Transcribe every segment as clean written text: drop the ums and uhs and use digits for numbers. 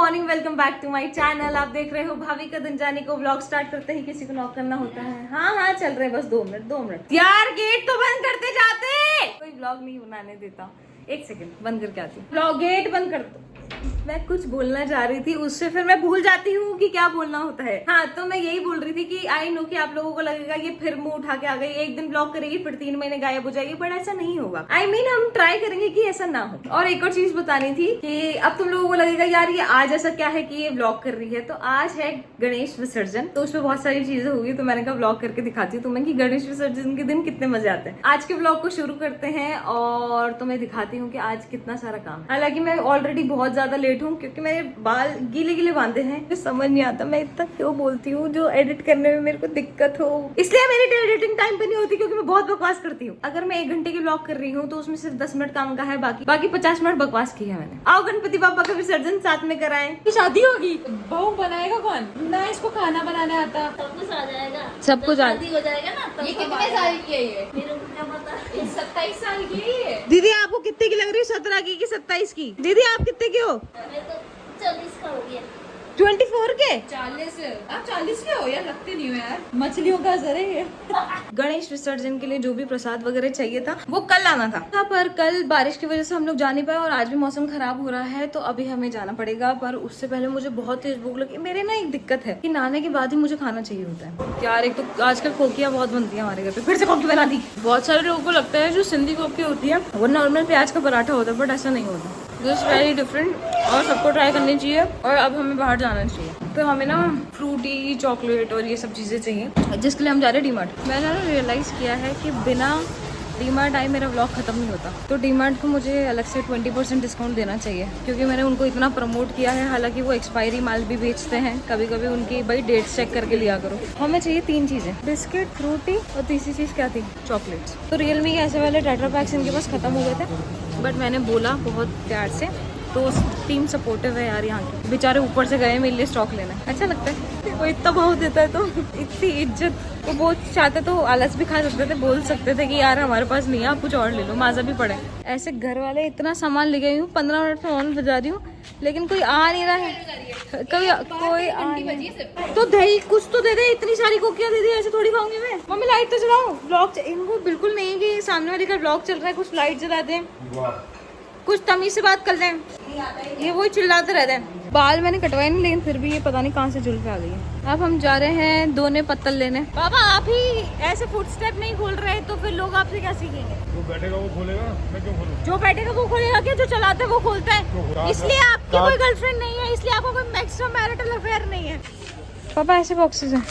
Morning, welcome back to my channel. आप देख रहे हो भाभी का दिन जाने को। व्लॉग स्टार्ट करते ही किसी को नॉक करना होता है। हाँ चल रहे हैं, बस 2 मिनट यार, गेट तो बंद करते जाते। कोई व्लॉग नहीं बनाने देता। एक सेकंड बंद करके आती हूँ। व्लॉग गेट बंद कर दो। मैं कुछ बोलना चाह रही थी, उससे फिर मैं भूल जाती हूँ कि क्या बोलना होता है। हाँ, तो मैं यही बोल रही थी कि आई नो कि आप लोगों को लगेगा ये फिर मुंह उठा के आ गई, एक दिन ब्लॉग करेगी फिर 3 महीने गायब हो जाएगी, बट ऐसा नहीं होगा। I mean, हम ट्राई करेंगे कि ऐसा ना हो। और एक और चीज बतानी थी कि अब तुम लोगों को लगेगा यार ये आज ऐसा क्या है कि ये ब्लॉग कर रही है। तो आज है गणेश विसर्जन, तो उसमें बहुत सारी चीजें होगी, तो मैंने कहा ब्लॉग करके दिखाती हूँ तुम्हें कि गणेश विसर्जन के दिन कितने मजे आते हैं। आज के ब्लॉग को शुरू करते हैं और तुम्हें दिखाती हूँ कि आज कितना सारा काम है। हालांकि मैं ऑलरेडी बहुत ज्यादा लेट हूँ क्योंकि मेरे बाल गीले गीले बांधे हैं। मुझे समझ नहीं आता मैं इतना क्यों बोलती हूँ, जो एडिट करने में मेरे को दिक्कत हो, इसलिए मेरी एडिटिंग टाइम पे नहीं होती क्योंकि मैं बहुत बकवास करती हूँ। अगर मैं 1 घंटे की ब्लॉग कर रही हूँ तो उसमें सिर्फ 10 मिनट काम का है, बाकी 50 मिनट बकवास की है मैंने। आओ गणपति बाबा का विसर्जन साथ में कराएं। शादी होगी, बहू बनाएगा कौन? ना इसको खाना बनाने आता। सब कुछ आ जाएगा, सब कुछ शादी हो जाएगा ना। ये कितने साल की है? ये मेरे को क्या पता। 27 साल की है। दीदी आपको कितने की लग रही है? 17 की 27 की? दीदी आप कितने की हो? मैं तो 40 का हो गया। 24 के? 40। आप 40 के हो यार? लगते नहीं हो यार, मछलियों का असर है ये। गणेश विसर्जन के लिए जो भी प्रसाद वगैरह चाहिए था वो कल आना था, पर कल बारिश की वजह से हम लोग जा नहीं पाए और आज भी मौसम खराब हो रहा है, तो अभी हमें जाना पड़ेगा। पर उससे पहले मुझे बहुत तेज भूख लगी। मेरे ना एक दिक्कत है कि नहाने के बाद ही मुझे खाना चाहिए होता है यार। एक तो आजकल कोकियाँ बहुत बनती है हमारे घर पे, फिर से कोकी बना दी। बहुत सारे लोगों को लगता है जो सिंधी कोकी होती है वो नॉर्मल प्याज का पराठा होता है, बट ऐसा नहीं होता। दिस वेरी डिफरेंट और सबको ट्राई करनी चाहिए। और अब हमें बाहर जाना चाहिए, तो हमें ना फ्रूटी, चॉकलेट और ये सब चीज़ें चाहिए, जिसके लिए हम जा रहे हैं डीमार्ट। मैंने ना रियलाइज़ किया है कि बिना डीमार्ट आए मेरा व्लॉग खत्म नहीं होता, तो डीमार्ट को मुझे अलग से 20% डिस्काउंट देना चाहिए क्योंकि मैंने उनको इतना प्रमोट किया है। हालांकि वो एक्सपायरी माल भी बेचते हैं कभी कभी, उनकी भाई डेट चेक करके लिया करो। हमें चाहिए 3 चीज़ें, बिस्किट, फ्रूटी और तीसरी चीज़ क्या थी? चॉकलेट्स। तो रियलमी के ऐसे वाले टेट्रा पैक्स इनके पास खत्म हो गए थे, बट मैंने बोला बहुत प्यार से, तो टीम सपोर्टिव है यार यहाँ की। बेचारे ऊपर से गए मेरे लिए स्टॉक लेना, अच्छा लगता है। वो इतना भाव देता है तो इतनी इज्जत। वो बहुत चाहते तो आलस भी खा सकते थे, बोल सकते थे कि यार हमारे पास नहीं है, आप कुछ और ले लो, माजा भी पड़े। ऐसे घर वाले इतना सामान ले गई हूँ, 15 मिनट में ऑन बजा रही हूँ, लेकिन कोई आ नहीं रहा है। कभी कोई आ नहीं, तो दही कुछ तो दे दे। इतनी सारी कोकियाँ दे दी, ऐसे थोड़ी खाऊंगी मैं। मम्मी लाइट तो जलाओ, ब्लॉग इनको बिल्कुल नहीं है कि सामने वाले का ब्लॉग चल रहा है, कुछ लाइट जला दे, कुछ तमीज से बात कर लें। ये वही चिल्लाते रहते हैं। बाल मैंने कटवाए नहीं, लेकिन फिर भी ये पता नहीं कहाँ से जुल्फे आ गई है। अब हम जा रहे हैं दोने पत्तल लेने। बाबा आप ही ऐसे फुटस्टेप नहीं खोल रहे तो फिर लोग आपसे क्या सीखेंगे? जो बैठेगा वो खोलेगा, मैं क्यों खोलूं? जो बैठेगा वो खोलेगा क्या? जो चलाता है वो खोलता है। इसलिए आपकी कोई गर्लफ्रेंड नहीं है, इसलिए आपको कोई एक्स्ट्रा मैरिटल अफेयर नहीं है। पापा ऐसे बॉक्सेस हैं।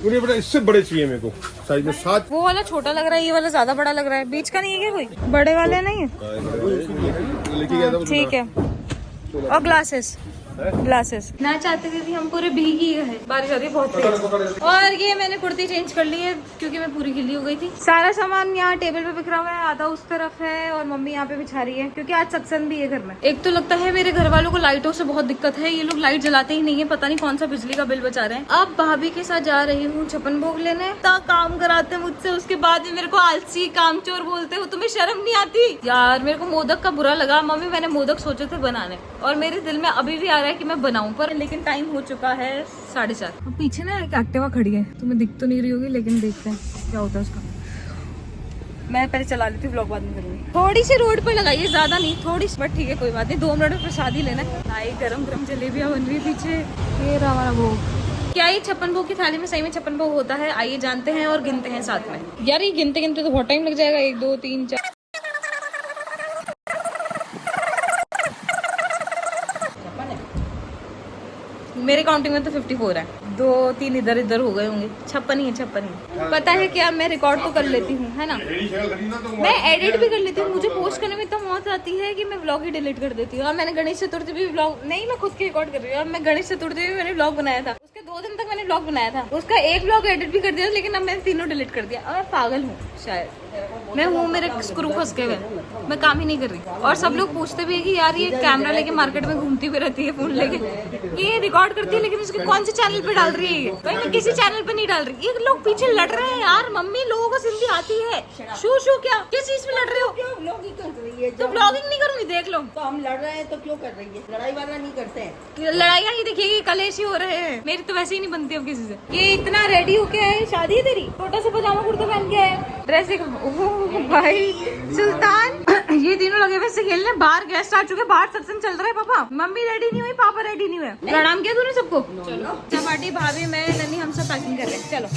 पूरे बड़ा इससे बड़े चाहिए मेरे को, साइज में 7। वो वाला छोटा लग रहा है, ये वाला ज्यादा बड़ा लग रहा है। बीच का नहीं है क्या कोई? बड़े वाले नहीं है? लेके गया था ठीक है। और ग्लासेस ना चाहते थे भी हम पूरे भीग ही गए, बारिश आ रही बहुत तेज। और ये मैंने कुर्ती चेंज कर ली है क्योंकि मैं पूरी गिली हो गई थी। सारा सामान यहाँ टेबल पे बिखरा हुआ है, आधा उस तरफ है और मम्मी यहाँ पे बिछा रही है क्योंकि आज सत्संग भी है घर में। एक तो लगता है मेरे घर वालों को लाइटों से बहुत दिक्कत है, ये लोग लाइट जलाते ही नहीं है, पता नहीं कौन सा बिजली का बिल बचा रहे हैं। अब भाभी के साथ जा रही हूँ छप्पन भोग लेने। काम कराते हैं मुझसे, उसके बाद भी मेरे को आलसी कामचोर बोलते हो। तुम्हें शर्म नहीं आती यार? मेरे को मोदक का बुरा लगा। मम्मी मैंने मोदक सोचे थे बनाने और मेरे दिल में अभी भी आ रहा है कि मैं बनाऊं, पर लेकिन टाइम हो चुका है 4:30। पीछे ना एक एक्टिवा खड़ी है, तुम्हें दिख तो नहीं रही होगी, लेकिन देखते हैं क्या होता है उसका। मैं पहले चला लेती हूँ, ब्लॉग बाद में करूंगी। थोड़ी सी रोड पे लगाइए, ज्यादा नहीं, थोड़ी सी, बट ठीक है कोई बात नहीं। 2 मिनट में प्रसाद ही लेना है। आई गरम गरम जलेबियां बन रही पीछे। ये रहा हमारा भोग। क्या ये छप्पन भोग की थाली में सही में छप्पन भोग होता है? आइए जानते हैं और गिनते हैं साथ में। यार ये गिनते गिनते तो बहुत टाइम लग जाएगा। 1 2 3 4। मेरे काउंटिंग में तो 54 है, 2 3 इधर इधर हो गए होंगे। 56 ही है, 56 ही। पता है क्या, मैं रिकॉर्ड तो कर लेती हूँ, है ना, मैं एडिट भी कर लेती हूँ। मुझे पोस्ट करने में इतना मौत आती है कि मैं व्लॉग ही डिलीट कर देती हूँ। और मैंने गणेश चतुर्थी भी व्लॉग नहीं, मैं खुद की रिकॉर्ड कर रही हूँ। मैं गणेश चतुर्थी भी मैंने व्लॉग बनाया था, उसके 2 दिन तक मैंने व्लॉग बनाया था, उसका एक व्लॉग एडिट भी कर दिया, लेकिन अब मैंने तीनों डिलीट कर दिया। अब मैं पागल हूँ शायद, मैं हूँ, मेरे स्क्रू फंस गए हुए। मैं काम ही नहीं कर रही। और सब लोग पूछते भी है कि यार ये कैमरा लेके मार्केट में घूमती हुई रहती है फोन लेके, ये रिकॉर्ड करती है लेकिन उसके कौन से चैनल पे डाल रही है ये? भाई मैं किसी चैनल पे नहीं डाल रही। ये लोग पीछे लड़ रहे हैं यार, मम्मी लोगों को सिंधी आती है। शू शू क्या किस चीज पे लड़ रहे हो? व्लॉगिंग कर रही है। तो ब्लॉगिंग नहीं करूंगी, देख लो। तो हम लड़ रहे हैं तो क्यों कर रही है? लड़ाई वाला नहीं करते हैं। लड़ाइयाँ ही देखिएगी, कलेश ही हो रहे हैं। मेरी तो वैसे ही नहीं बनती अब किसी से। ये इतना रेडी होके आए, शादी है तेरी? छोटा सा पजामा कुर्ता पहन के आए, ड्रेस भाई सुल्तान। ये तीनों लगे हुए खेलने, बाहर गेस्ट आ चुके, बाहर सत्संग चल रहा है। पापा मम्मी रेडी नहीं हुई, पापा रेडी नहीं हुए। प्रणाम किया तूने सबको? चलो चपाटी भाभी मैं नन्नी हम सब पैकिंग कर रहे हैं, चलो।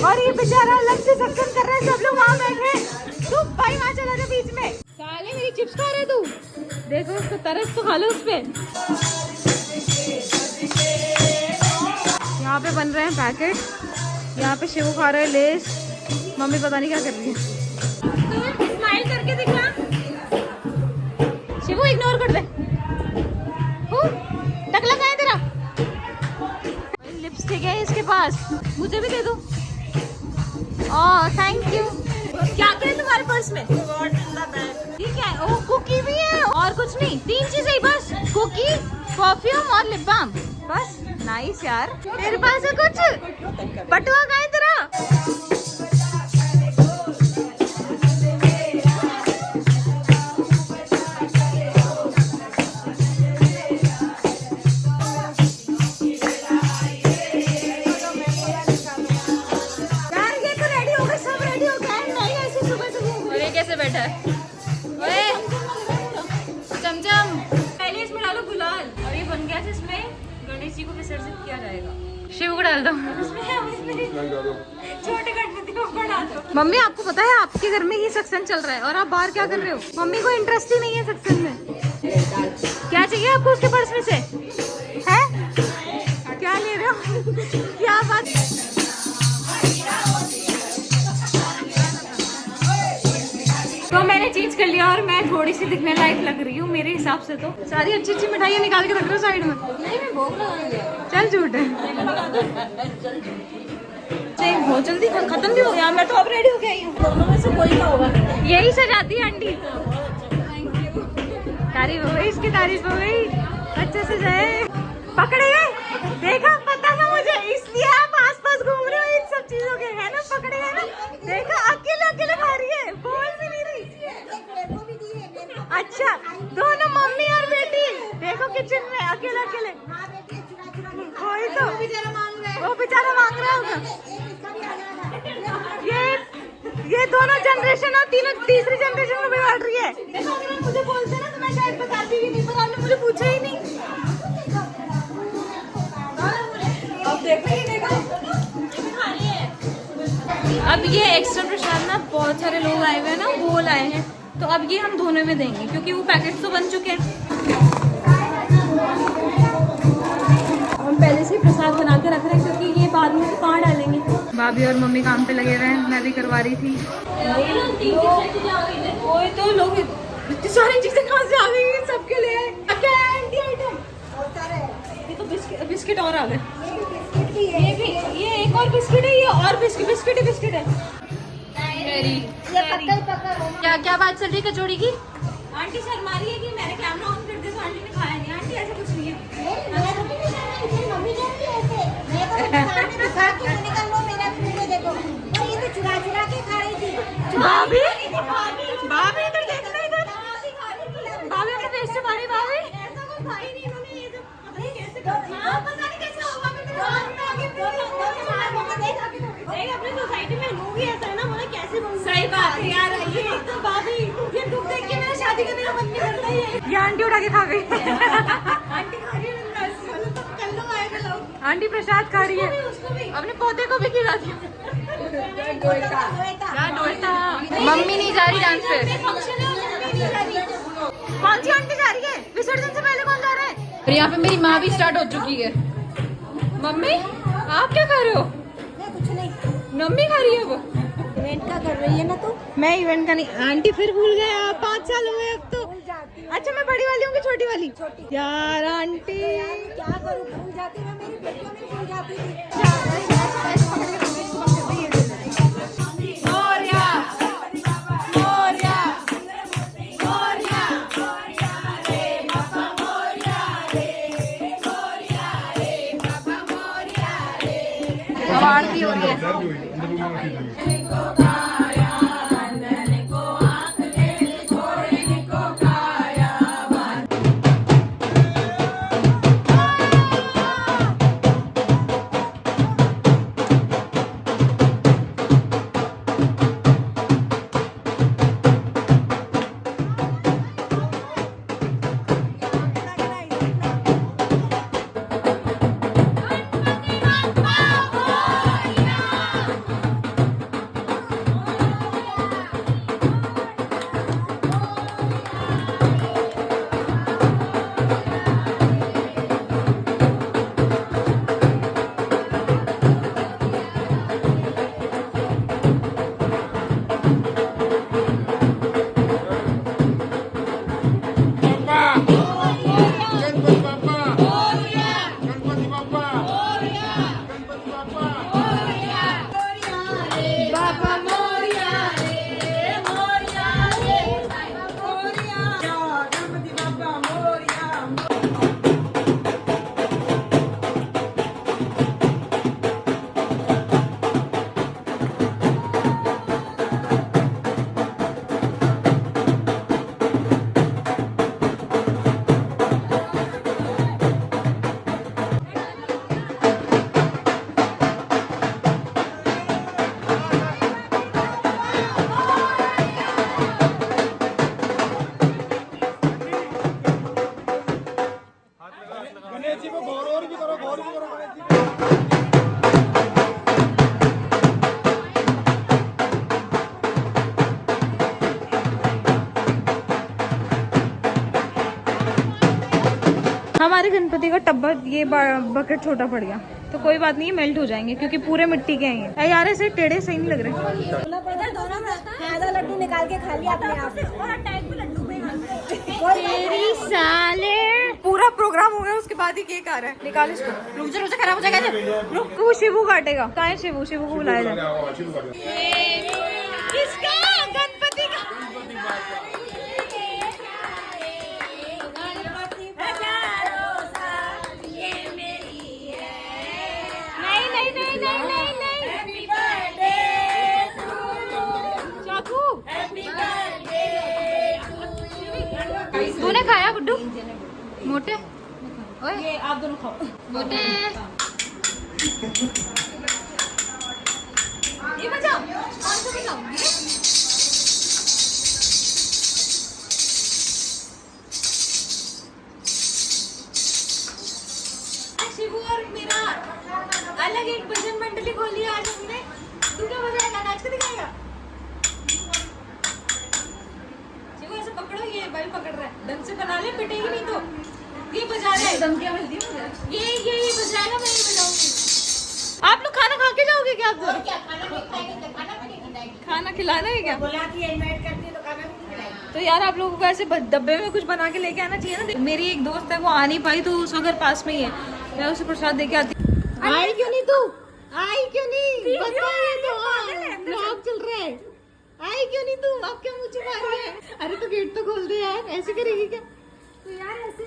और ये बेचारा अलग से सत्संग कर रहा है, सब लोग वहाँ बैठे। तू भाई वहाँ चला जा बीच में। साले मेरी चिप्स खा रहे तू, देखो उसको तरस तो खा लो उस पे। यहाँ पे बन रहे हैं पैकेट, यहाँ पे शिवू खा रहे हैं लेस, मम्मी पता नहीं क्या कर रही है। स्माइल करके दिखा शिवू, इग्नोर कर दे। टकला कहाँ है तेरा? लिपस्टिक है इसके पास, मुझे भी दे दो। Oh thank you. क्या क्या है तुम्हारे पर्स में? ठीक है। ओ कुकी भी है और कुछ नहीं, 3 चीजें ही बस, कुकी, परफ्यूम और लिप बाम बस। नाइस यार, तेरे पास है कुछ? बटुआ कहाँ है तेरा? बैठा है चमचम, पहले इसमें डालो गुलाल और ये बन गया जिसमें गणेश जी को विसर्जित किया जाएगा। शिव को डाल दो, छोटे गणपति को डाल दो। मम्मी आपको पता है आपके घर में ही सत्संग चल रहा है और आप बाहर क्या कर रहे हो? मम्मी को इंटरेस्ट ही नहीं है सत्संग में। क्या चाहिए आपको उसके पर्स में से? है क्या ले रहे हो? क्या बात? तो मैंने चेंज कर लिया और मैं थोड़ी सी दिखने लायक लग रही हूँ मेरे हिसाब से। तो सारी अच्छी अच्छी मिठाइयाँ निकाल के रख रहे हो साइड में। नहीं मैं भोग लगा। चल झूठ है, बहुत जल्दी खत्म भी हो गया। मैं तो अब रेडी हो गई हूँ। दोनों में से कोई का होगा, यही सजाती है आंटी। तारीफ हो गई, इसकी तारीफ हो गई, अच्छे से जाए। पकड़े गए, देखा पता था मुझे, इसलिए आप आसपास घूम रहे हो इन सब चीजों के, है ना? पकड़े गए ना, देखा अकेले अकेले खा रही है, बोल भी नहीं रही। अच्छा दोनों मम्मी और बेटी देखो किचन में अकेले अकेले। कोई तो वो बेचारा मांग रहा होगा। ये दोनों जनरेशन और तीसरी जनरेशन में बिगाड़ रही है। देखो अगर मुझे बोलते ना तो मैं शायद बताती भी नहीं, पर आपने मुझे पूछा ही नहीं। अब देखो अब ये एक्स्ट्रा प्रसाद ना बहुत सारे लोग आए हुए हैं ना, वो लाए हैं, तो अब ये हम धोने में देंगे क्योंकि वो पैकेट तो बन चुके हैं। हम पहले से प्रसाद बना के रख रहे हैं क्योंकि ये बाद में तो कहाँ डालेंगे। भाभी और मम्मी काम पे लगे हुए हैं, मैं भी करवा रही थी। वही तो लोग इतनी सारी चीजें कहाँ से आ गई सबके लिए। क्या है एंटी आइटम? ये तो बिस्किट और आ गए। ये भी, ये एक और बिस्किट है, ये और बिस्किट है। क्या क्या बात चल रही है कचौड़ी की? आंटी शर्मा रही है कि मैंने कैमरा ऑन कर दिया तो आंटी ने खाया नहीं। आंटी ऐसा कुछ नहीं है। भाभी भाभी इधर देखना, इधर भाभी अपने फेस से मारी। भाभी ऐसा कुछ खाई नहीं इन्होंने, ये तो पता नहीं कैसे पता नहीं कैसे होगा। अपनी सोसाइटी में लोग ही ऐसा है ना, बोले कैसे बोल। सही बात है यार, ये तो भाभी ये दुख देख के मेरा शादी करने का मन नहीं करता है। ये आंटी उठा के खा गई। आंटी खा रही है, तो कल लोग आएगा लोग। आंटी प्रसाद खा रही है, अपने पौधे को भी खिला दिया। मम्मी नहीं जा रही डांस पे। कौन सी आंटी जा रही है? विसर्जन से पहले कौन जा रहा है? और यहाँ पे मेरी माँ भी स्टार्ट हो चुकी है। मम्मी आप क्या कर रहे हो? कुछ नहीं, मम्मी खा रही है वो। इवेंट का कर रही है ना तू? मैं इवेंट का नहीं। आंटी फिर भूल गए आप, 5 साल हो गए अब तो। अच्छा मैं बड़ी वाली हूँ कि छोटी वाली? यार आंटी क्या करूँ, भूल जाती है। मेरी बेटियों में भूल जाती थी। आरती हो रही है। हमारे गणपति का टब्बा ये बकेट छोटा पड़ गया, तो कोई बात नहीं, मेल्ट हो जाएंगे क्योंकि पूरे मिट्टी के हैं ये। यार ऐसे टेढ़े सही नहीं लग रहे। आधा लड्डू निकाल के खा लिया अपने आप। तेरी साले पूरा प्रोग्राम हो गया, उसके बाद ही केक आ रहा है। निकाल इसको, रुक जा खराब हो जाएगा। रुक, वो शिवू काटेगा। कहाँ है शिवू? शिवू को बुलाया जाए। किसका? गणपति का। तूने खाया गुड्डू? मोटे ओए, ये आप दोनों खाओ। मोटे ये बचाओ, कौन सा बचाओ? शिवू और मेरा अलग एक भजन मंडली खोली आज हमने। तू क्या बजाएगा? नाच के दिखाएगा? शिवू ऐसे पकड़ो, ये बल पकड़ रहा है, ढंग से बना ले, पिटेगी नहीं तो। ये बजा रहा है, धमकियां मिलती है मुझे। ये बजाएगा, मैं ये बजाऊंगी। आप लोग खाना खा के जाओगे क्या? आप दोनों क्या खाना नहीं खाएंगे तो खाना भी नहीं खिलाएंगे। खाना खिलाना है क्या? बुलाती है, इनवाइट करती है तो खाना भी नहीं खिलाएंगे। तो यार आप लोगों को ऐसे डब्बे में कुछ बना के लेके आना चाहिए ना। मेरी एक दोस्त है, वो आ नहीं पाई, तो उसका घर पास में ही है, मैं उसे प्रसाद दे के आती। आई क्यों नहीं तू? आई क्यों नहीं? बता, ये तो व्लॉग चल रहा है। आई क्यों नहीं तू? आप क्या मुझे मार रहे हैं? अरे तो गेट तो खोल दे यार, ऐसे करेगी क्या? तो यार ऐसे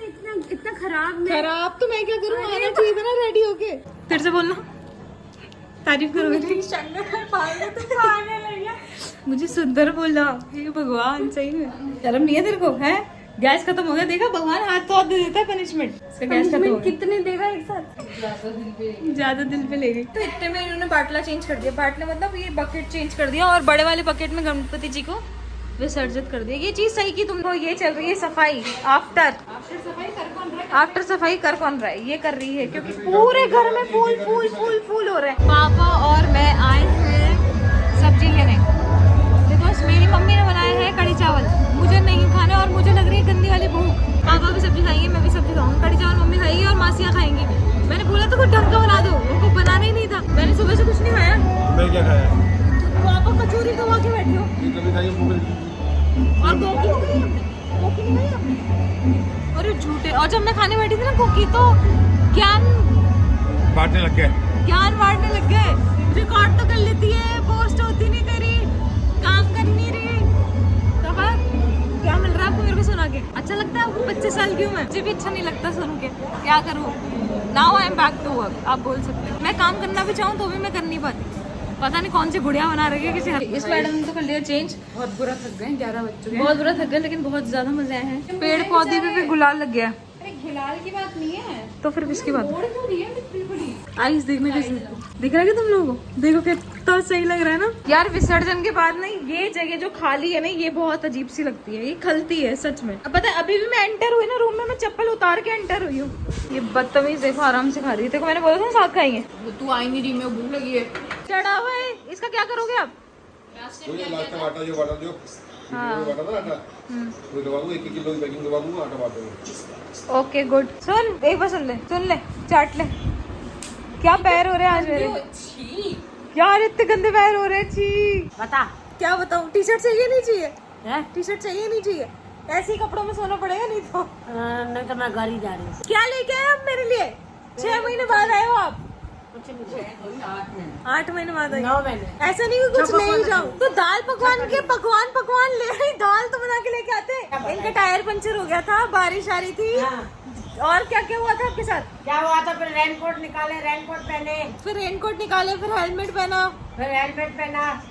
इतना खराब खराब तो मैं क्या करूँ? आना चाहिए था ना रेडी होके। फिर से बोलना, तारीफ करो मेरी। मुझे सुंदर बोला, हे भगवान, सही में शर्म नहीं है तेरे को? है गैस खत्म हो गया, देखा भगवान हाथ तो दे देता है पनिशमेंट। इसका गैस खत्म हो गया। कितने देगा एक साथ? ज्यादा दिल पे ले गई। तो इतने में इन्होंने बाटला चेंज कर दिया। बाटला मतलब ये बकेट चेंज कर दिया, और बड़े वाले बकेट में गणपति जी को विसर्जित कर दिया। ये चीज सही की तुमको। ये चल रही है सफाई, आफ्टर सफाई कर कौन रहा है? ये कर रही है, क्योंकि पूरे घर में फूल फूल फूल फूल हो रहे हैं। पापा और मैं आए हैं सब्जी लेने, बिकॉज मेरी मम्मी ने बनाया है कढ़ी चावल, मुझे नहीं खाना और मुझे लग रही है गंदी वाली भूख। पापा भी सब्जी खाएंगे, मैं भी सब्जी खाऊंगी, कढ़ी चावल मम्मी खाएगी और मासियाँ खाएंगी। मैंने बोला तो कुछ ढंग का बना दो, उनको बनाना ही नहीं था। मैंने सुबह से कुछ नहीं खाया। मैं क्या खाया? पापा कचौरी खवा के बैठे हो कभी खाइए और कोकी हो गई। कोकी नहीं खाई आपने? अरे झूठे। और जब मैं खाने बैठी थी ना कोकी, तो ज्ञान बांटने लग गए। बांटने लग गए। रिकॉर्ड तो कर लेती है, पोस्ट होती नहीं तेरी, काम कर नहीं रही। तो क्या मिल रहा है आपको? मेरे को सुना बना के। अच्छा लगता है आपको 25 साल की हूँ मैं? मुझे भी अच्छा नहीं लगता सुन के, क्या करूँ। Now I am back to work, आप बोल सकते हो। मैं काम करना भी चाहूँ तो भी मैं कर नहीं पाती, पता नहीं कौन सी गुड़िया बना रही है किसी। इस मैडम ने तो कर लिया चेंज। बहुत बुरा थक गए, 11 बज चुके हैं। बहुत बुरा थक गया, लेकिन बहुत ज्यादा मजे आए हैं। पेड़ पौधे पे भी गुलाल लग गया। अरे गुलाल की बात नहीं है, तो फिर किसकी बात? मोड़ क्यों रही है बिल्कुल बड़ी। आइस देखने कैसे दिख रहा है कि तुम लोगों को? देखो कितना सही लग रहा है ना यार। विसर्जन के बाद ना ये जगह जो खाली है ना, ये बहुत अजीब सी लगती है, ये खलती है सच में। अब पता है अभी भी मैं एंटर हुई ना रूम में, मैं चप्पल उतार के एंटर हुई हूँ। ये बदतमीज देखो आराम से खा रही है। देखो मैंने बोला था ना साथ खाएंगे। तू आई नहीं रही, मैं भूख लगी है। चढ़ा हुआ है, इसका क्या करोगे आप? तो ये लास्ट टाइम आटा जो हाँ। बाटा ना आटा, वो दबा दूँ 1 किलो की पैकिंग दबा दूँगा, आटा बांट दूँगा। Okay good. सुन एक बार सुन ले, चाट ले। क्या पैर हो रहे हैं आज मेरे यार, इतने गंदे पैर हो रहे हैं। छी बता क्या बताऊं, टी शर्ट चाहिए नहीं चाहिए? टी शर्ट चाहिए नहीं चाहिए? ऐसे ही कपड़ों में सोना पड़ेगा नहीं तो। नहीं तो मैं गाड़ी जा रही हूँ। क्या लेके आए आप मेरे लिए? 6 महीने बाद आए हो आप? 8 महीने बाद आई। 9 महीने। ऐसा नहीं कि कुछ ले ही जाऊं तो दाल पकवान के पकवान ले आई, दाल तो बना के लेके आते। इनका टायर पंचर हो गया था, बारिश आ रही थी। और क्या क्या हुआ था आपके साथ? क्या हुआ था? फिर रेनकोट निकाले, रेनकोट पहने, फिर रेनकोट निकाले, फिर हेलमेट पहना, फिर हेलमेट पहना।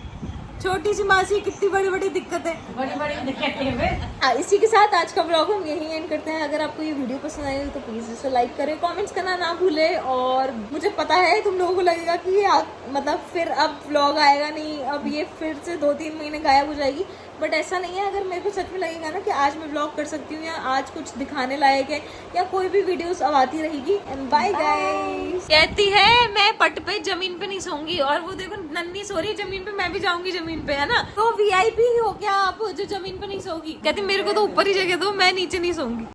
छोटी सी मासी कितनी बड़ी बड़ी दिक्कतें। बड़ी बड़ी दिक्कतें हैं। इसी के साथ आज का व्लॉग हम यहीं एंड करते हैं। अगर आपको ये वीडियो पसंद आई तो प्लीज इसे लाइक करें, कमेंट्स करना ना भूले। और मुझे पता है तुम लोगों को लगेगा कि ये मतलब फिर अब व्लॉग आएगा नहीं, अब ये फिर से 2-3 महीने गायब हो जाएगी, बट ऐसा नहीं है। अगर मेरे को सच में लगेगा ना कि आज मैं व्लॉग कर सकती हूँ या आज कुछ दिखाने लायक है या कोई भी वीडियोस अब आती रहेगी। And bye guys. कहती है मैं पट पे जमीन पे नहीं सोऊंगी, और वो देखो नन्नी सो रही है जमीन पे, मैं भी जाऊंगी जमीन पे, है ना। तो VIP ही हो क्या आप जो जमीन पे नहीं सोगी? कहती मेरे को तो ऊपर ही जगह दो, मैं नीचे नहीं सोऊंगी।